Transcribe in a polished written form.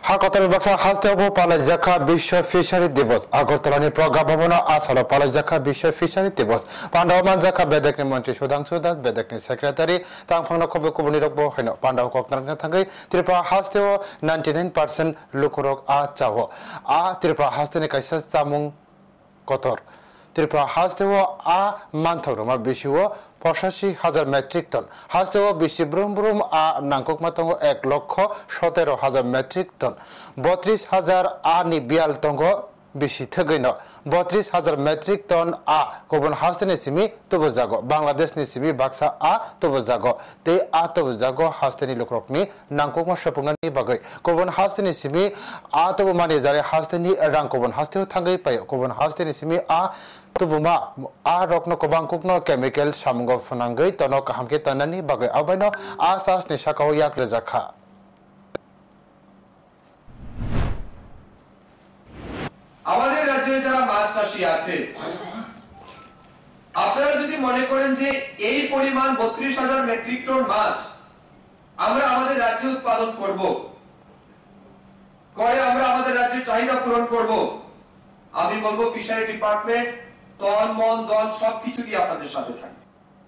Hakatani baksa haltebo palajaka বিশ্ব fishery দিবস আগরতলানি প্রজ্ঞা ভবন আসল palajaka বিশ্ব ফিশারি দিবস পান্ডাওমান জাকা বেদেকনি মন্ত্রী সুধাংশু দাস বেদেকনি সেক্রেটারি তাংফাংনা খবে কুবনি রকবো হইন পান্ডাও ককনারঙ্গা থাঙ্গৈ ত্রিপুরা হাস্তেও 99% লুকুরক চাও ত্রিপুরা হাস্তেনি কাইসা চামুং কতর ত্রিপুরা হাস্তেও মানথরমা বিশুও 85,000 মেট্রিক টন হাস্তেও বেশি ব্রুম নাংকক মাতঙ্গ 1,17,000 মেট্রিক টন 32,000 নি বিয়াল তঙ্গ বেশি থগৈন 32,000 মেট্রিক টন কবন হাস্তেনি সিমি তবু জাগো বাংলাদেশনি সিমি বাক্সা তবু জাগো তে তবু জাগো হাস্তেনি লোকরকনি নাংকক মা সপুংনানি বাগৈ কবন হাস্তেনি সিমি তবু মানি জারে হাস্তেনি রাং কবন হাস্তেও থাঙ্গৈ পায় কবন হাস্তেনি Simi tubuma rokno kobang kukno chemical samgo funangai tono kahamke tanani bagai abaino asas ni sakao yak rejakha আমাদের রাজ্যে যারা মাছ চাষী আছে আপনারা যদি মনে করেন যে এই পরিমাণ 32,000 মেট্রিক টন মাছ আমরা আমাদের রাজ্যে উৎপাদন করব করে আমরা আমাদের রাজ্যের চাহিদা পূরণ করব আমি বলবো ফিশারি ডিপার্টমেন্ট তন মন ধন সবকিছু দিয়ে আপনাদের সাথে থাকবে